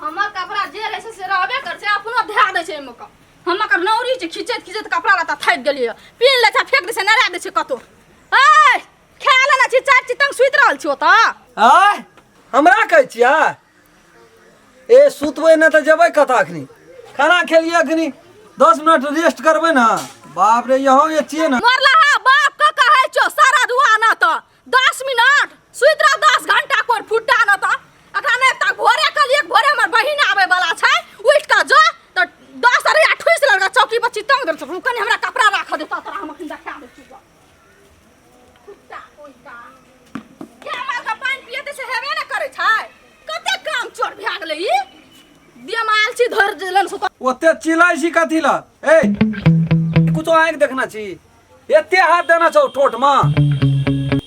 हमर कपड़ा जे रहे से रहबे कर छै अपनो ध्या दे छै एमे का हमर नौरी छै खिचैत खिचैत कपड़ा लता थाक गेलिए पिन ले छै फेक दे छै नरा दे छै कतो ए खेला ना छी चार चितंग सुइत रहल छी ओता आय हमरा कहै छियै ए सुतबै न त जेबै कत अखनी खाना खेलिए अखनी 10 मिनट रेस्ट करबै ना बाप रे यहाँ ये छिए ना मरला हा बाप का कहै छो सारा दुआ ना त 10 मिनट सुइत रह 10 घंटा कोर फुट्टा ना त अखन ने तक भोरे कल एक भोरे हमर बहिन आबै वाला छै उठ के जो त 10 अरे 28 लड़का चौकी पर चितंग दे छ कनी हमरा कपड़ा राख दे तोरा हम अखन देखा दे छी फुट्टा कोइटा के मार का पानी पियते से हेबे न करे छै कते काम चोर भए गेलै ई दिमाग छी धर देलन सो ओते चिल्लाई छी कथि ला ए कुछो आंख देखना छी एते हाथ देना छौ ठोठ में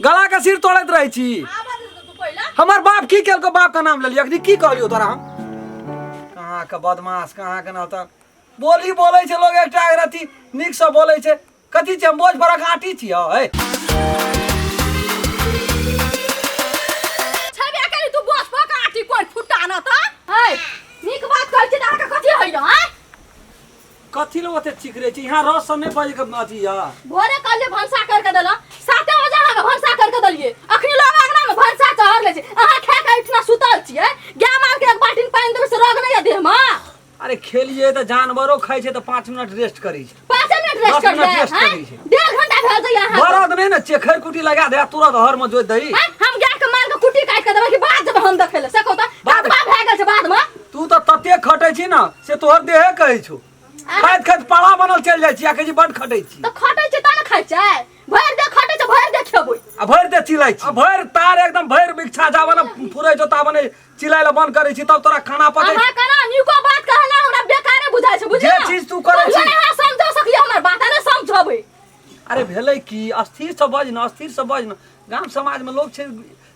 गला का सिर तोड़त रही छी हमर बाप की केलको बाप का नाम ले लिया अखनी की कहलियो तोरा हम कहां का बदमाश कहां का ना त बोली बोलै छै लोग एकटा रति निक से बोलै छै कथि छै हम बोझ भरक आटी छी ए छबे करी तू बोझ भरक आटी कोन फुटा न त ए निक बात कहै छी त कथि होइया हैं कथि लो ओते चिकरे छी यहां रस सब नै बज के अथि या भोरे कल जे भंसा करके देला 7 बजे अहाँ के भंसा करके देलिए अखनी लोग अंगना में भंसा चढ़ ले छै अहाँ खा के इतना सुतल छियै गाय मार के एक बाल्टी पानी देबे से रग नै देह में अरे खेलिए त जानवरो खाइ छै त 5 मिनट रेस्ट करै छै 5 मिनट रेस्ट कर ले डेढ़ घंटा भेल छै यहां बरद नै न चेखर कुटी लगा दे तुरंत हर में जोत दई हम गाय के मार के कुटी काट के देबे कि बाद जब हम देखे ले सको त बाद भए गेल छै बाद में तू त तते खटै छी न से तोहर देहे कहै छौ खाइत खाइत पाड़ा बनल चल जाइ छी आ कहे छी बड खटै छी त खटै छै त न खाइ छै भर दे खटै छै भर दे खेबै आ भर दे चिल्लाई छी भर तार एकदम भर बिछा जावन फुरै जो तावन चिल्लाइला बंद करै छी तब तोरा खाना पचै अहाँ कना निको बात कहला हमरा बेकारे बुझाइ छै बुझलियै जे चीज तू करै छी अहाँ समझ सकिए हमर बात नै समझबै अरे भेलै की अस्थिर से बज न गांव समाज में लोग छै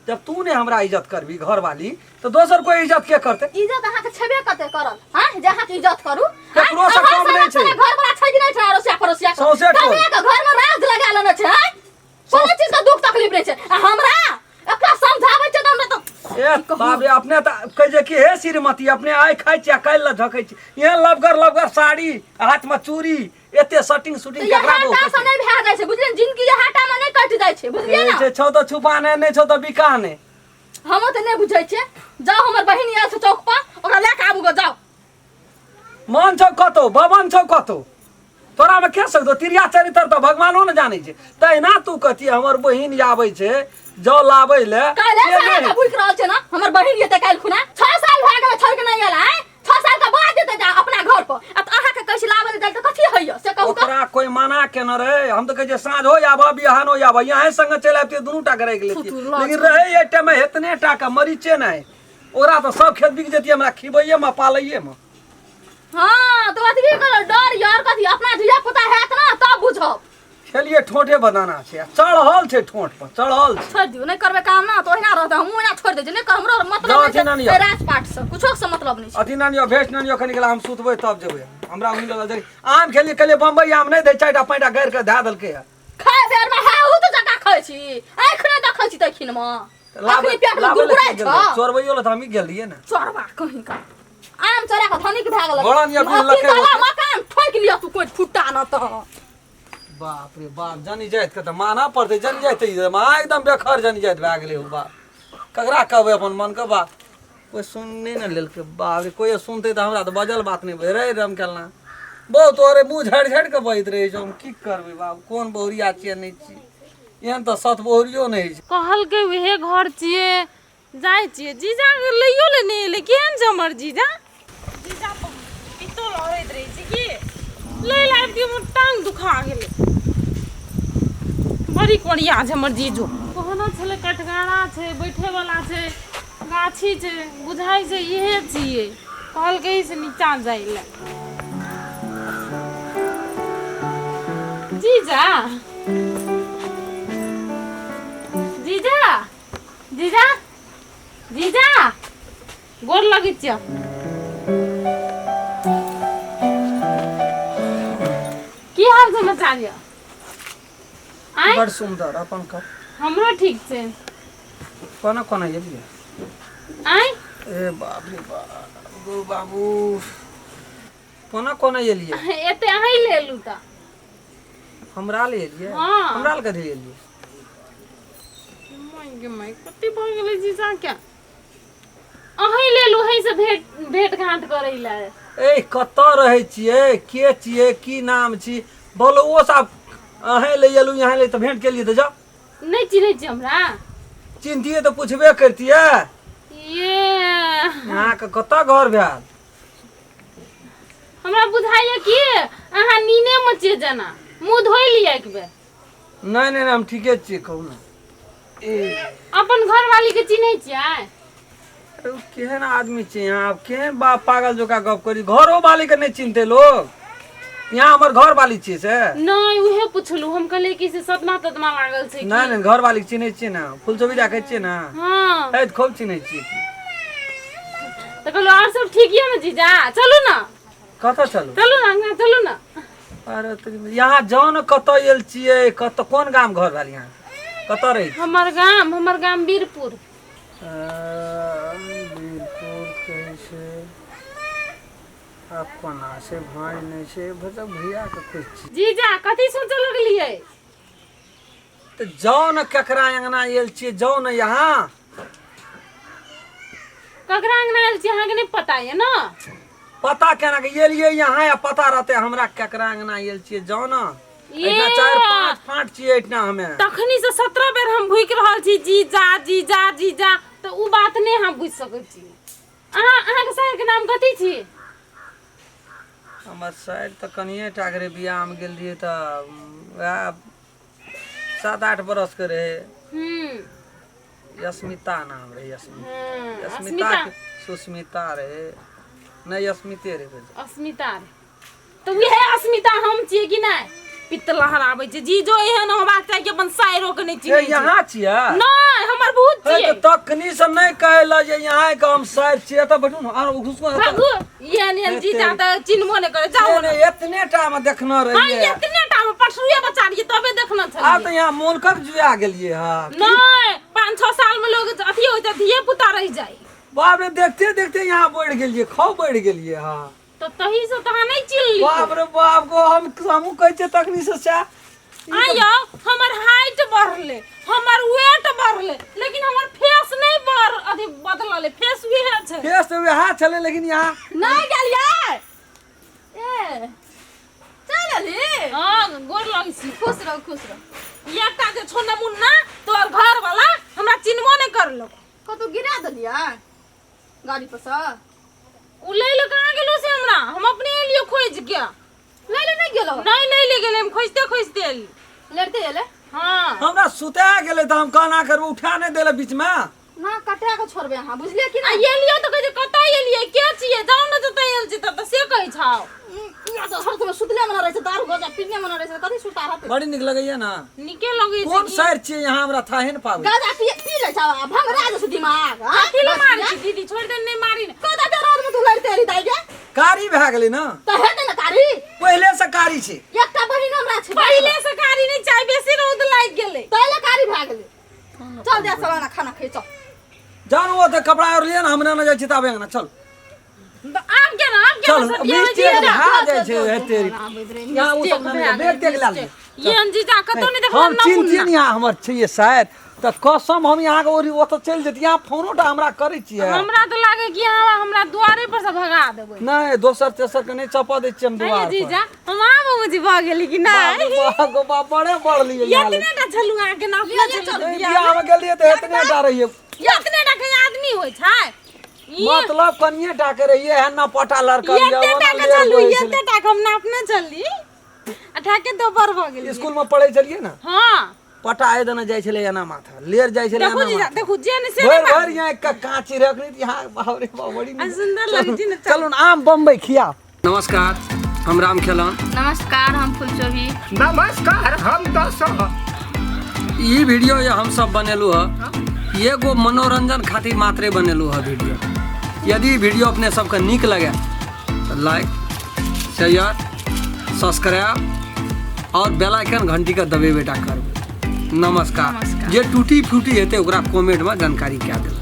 जब तू ने हमरा इज्जत करबी घर वाली तो दोसर कोई इज्जत के करते इज्जत अहाँ के छबे कते करल हां जे अहाँ के इज्जत करू केकरो से कम नै छै घर वाला छै कि नै छै अरोसिया परोसिया सौंसे को के घर में राज लगा लेने छै कोनो चीज का दुख तकलीफ नै छै आ हमरा एकरा समझाबै छै त हमरा त ए बाप रे अपने त कह जे कि हे श्रीमती अपने आइ खाइ छी आ काल्हि ल झकै छी यहाँ लबगर साड़ी हाथ में चूड़ी एते सेटिंग शूटिंग ककरा दो हाटा नै भए जाइ छै बुझलियै जिंदगी हाटा में नै कट जाइ छै बुझलियै ना जे छौ त छुपाने नै छौ त बिकाने हम त नै बुझै छै जाओ हमर बहिन आयल छै चौक पर ओकरा ले के आबू गो जाओ मन छौ कतो भवन छौ कतो तोरा में के सकतो तिरिया चरित्र त भगवानो न जानै छै तैना तू कथि हमर बहिन आबै छै जो लाबै ले काले साल बुक रहल छै ना हमर बहिन ये त काल खुना 6 साल भए गेल छोड़ के नै गेल है 6 साल के बाद जेते जा अपना घर पर अब अहाँ के कैसे लाबै ले त कथि होइया से कहू त ओकरा कोई मना के न रे हम त कहे जे साँझ हो आबा बिहान हो आबा यहां संग चल आबते दुनू टा करे के लेती लेकिन रहे ये टाइम में इतने टा का मरीचे नै ओकरा त सब खेत बिक जेती हमरा खिबैये में पालैये में हां तो अथी कर डर यार कथि अपना धिया पुता हैत ना तब बुझब खेलिए ठोठे बनाना छै चढ़ल छै ठोठ पर चढ़ल छै छोड़ दियो नै करबे काम ना तो ओहिना रहत हम ओहिना छोड़ दे छै नै हमरो मतलब नै छै राजपाट से कुछो से मतलब नै छै अथी नानियो भेट नानियो कनी गेला हम सुतबै तब जेबै हमरा उनी लगा जे आम खेलिए कले बम्बई आम नै दे चारटा पाँचटा गाड़ के धा देलकै खाए बेर में हाउ त जका खाइ छी आँख नै देखै छी तखिन में लाबे गुरगुराइ छ चोरबैयो ल त हम गेलिए ना चोरबा कहीं का आम चोरा के धनिक भए गेल बड़ा निया बिल लके मकान ठोक लिया तू कोई फुट्टा न त बाप रे बाप जानी जाइत के त माना पड़ते जानी जाइत मां एकदम बेखर जानी जाइत भए गेलै हो बाप ककरा कहबै अपन मन के बात कोई सुनने न लेल के बाप रे कोई सुनते त हमरा त बजल बात नै भे रे रम केलना बहुत तोरे मुंह झड़ के बइत रहे छ हम की करबै बाप कोन बहुरिया छिए नै छी एहन त सत बहुरियो नै छै कहल के उहे घर छिए जाय छिए जीजा लइयो ले नै ले केहन जमर जीजा पितो लहरैत रहे छै की ले लाइब के मोर टांग दुखा गेलै बड़ी कोड़िया छै हमर जीजो कहना छले कटगारा छै बैठे वाला छै गाछी छै बुझाइ छै इहे छिए कहल के से नीचा जाय ले जीजा जीजा जीजा जीजा गोर लगी छ की हाल समाचार य आइ बड़ सुंदर अपन कर हमरो ठीक छै कोना कोना ये आइ ए बाप रे बाप गो बाबू कोना कोना एलिए एते अहीं ले लू त हमरा ले एलिए हाँ। हमरा ल कथी एलिए मैं कति भ गेलै जीजा क्या अहीं ले लू हई से भेट घाट करै ला ए कत रहै छियै के छियै की नाम छी बोलो ओ सब अहे ले एलू यहाँ ले तो भेंट के लिए तो जा नहीं चिन्है छी हमरा चिन्हतिए तो पूछबे करतिए ये यहाँ के कत घर भेल हमरा बुझाइए कि अहाँ नीने मचे जना मुंह धोइ लिया एक बेर नहीं नहीं हम ठीके छियै कहू ना ए अपन घरवाली के चिन्है छियै अरे उ केहन आदमी छै यहाँ अब केहन बाप पागल जोका गप करी घरो वाली के नहीं चिन्हते लोग यहाँ हमर घर वाली छियै से नहीं उहे पुछलू हम कहले कि से सदमा तदमा लागल छै नहीं नहीं घर वाली चिन्है छियै ना फुलचोबी राखै छियै ना हां है खूब चिन्है छियै त कहलो और सब ठीक है ना जीजा चलू ना कत चलू चलू ना अंगना चलू ना अरे तो यहाँ जाओ न कत आयल छियै कत कोन गाम घर वाली यहाँ कत रही हमर गाम वीरपुर बीरपुर कैसे अपना से भाई नहीं से मतलब भैया के कुछ जीजा कथी सोचऽ लगलियै तो जाओ न ककरा अंगना आयल छियै जाओ न यहाँ ककरा अंगना आयल छी अहाँके नहीं पता है ना पता केना के एलियै यहाँ या पता रहते हमरा ककरा अंगना आयल छियै जाओ न इतना 4-5 फाट छियै इतना हमें तखनी से 17 बेर हम भूख रहल छी जीजा जीजा जीजा तो उ बात नहीं हम बुझ सकै छी अहाँ के शहर के नाम कथी छी हमर साइड तो कनिए टाकरे बियाह में गेल रहिए तो वह 7-8 बरस के रहे यस्मिता नाम रहे यस्मिता सुस्मिता रहे नहीं अस्मिते रे अस्मिता रे तो ये है अस्मिता हम छिए कि नहीं पित्त लहराबै छै जी जो एहन होबाक चाही कि अपन साइरो के नहीं चिन्है छै यहाँ छियै नहीं हमर भूत छिए तो तखनी से नहीं कहला जे यहाँ के हम साइड छियै त बैठू न और घुसको भागू ये जीजा त चिन्हबो नहीं करे जाओ ने इतने टा में देखना हां रहिए इतने टा में परसुए बचा रहिए तबे देखना छलिए आ तो यहाँ मोलकर जुआ गेलिए हां नहीं 5-6 साल में लोग अथी होय त धिये पुता रह जाय बाप रे देखते देखते यहाँ बढ़ गेलिए खौ बढ़ गेलिए हां तो तही से तहा नहीं चिल्ली बाप रे बाप को हम कहै छै तखनी से आयो हमर हाइट बढ़ले हमर वेट बढ़ले लेकिन हमर फेस नहीं अथी बदलले फेस उहे छै फेस तो वहाँ चले लेकिन यहाँ नहीं गेलियै ए चल अली हां गोर लगै छी खुश रह एकटा जे छोना मुन्ना तोर घर वाला हमरा चिन्हबो नहीं करलो कतौ गिरा देलियै गाड़ी पर से उ ले ले कहां गेलो से हमरा हम अपने लिए खोज के ले ले नहीं गेलो नहीं ले गेले हम खोजते एली लड़ते एले हां हमरा सुता गेले त हम कहना करबो उठा नहीं देले बीच में ना कटा के छोड़बे अहाँ बुझलिए कि आ नहीं एलियो तो कहे कतै एलियै के छियै जाउ न जतै एल छी त से कहै छाओ या तो हर समय सुतले मना रहे छै दारू गजा पीने मना रहे छै कथि सुता रहते बड़ी निक लगैया ना निके लगै छै कौन साइड छियै यहाँ हमरा थाहे न पाबै गजा पी ले छै भंगरा जैसे दिमाग हां तिले मारी छी दीदी छोड़ दे नहीं मारी न कदा के रात में तू लड़ते एली दाई के कारी भए गेलै ना त हेते न कारी पहिले से कारी छै एकटा बहिन हमरा छै पहिले से कारी नहीं चाय बेसी रौद लाग गेलै तैले कारी भए गेलै चल जा सलाना खाना खाइ चल जान वो तो कपड़ा और लिया ना हमरा न जाय छी तबे ना चल आब के ना चल सब मिस्टेक भए जाइ छै हे तेरी यहाँ वो सब ना बैग टेक ला ले ये अंजीजा कतो नहीं देखला हम चिन्ह यहाँ हमर छियै शायद त कसम हम यहाँ के ओरी ओत चल जेती यहाँ फोनोटा हमरा करै छियै हमरा तो लागे कि यहाँ हमरा द्वारे पर से भगा देबै नहीं दोसर तेसर के नहीं चपा दे छियै हम नहीं दुआर पर जीजा हम आब मुझे भ गेली कि नहीं बाप गो बाप बड़े बढ़ लिए यहाँ इतने टा छलु आ के ना अपना बियाह में गेलिए त इतने डर रहिए इतने टा के आदमी होय छै मतलब कनिए टा के रहिए है ना पटा लड़का इतने टा के चलू इतने टा के हम ना अपने चलली आ ठाके तो बर भ गेली स्कूल में पढ़े चलिए ना हां पटा आए देना जाय छले एना माथा लेर जाय छले देखो एना जीजा माथा देखो जे ने से भर भर यहाँ एक कांची रखनी थी यहाँ बाप रे बाप बड़ी आ सुंदर लगी थी ना चलो ना आम बम्बई खिया नमस्कार हम राम खेलन नमस्कार हम फुलचोभी नमस्कार हम दस ई वीडियो ये हम सब बनेलू है एगो मनोरंजन खातिर मात्रे बनेलू है वीडियो यदि वीडियो अपने सबके नीक लगे तो लाइक शेयर सब्सक्राइब और बेल आइकन घंटी का दबेबेटा करबै नमस्कार जे टूटी फूटी हेतै ओकरा कमेंट में जानकारी कए देबै।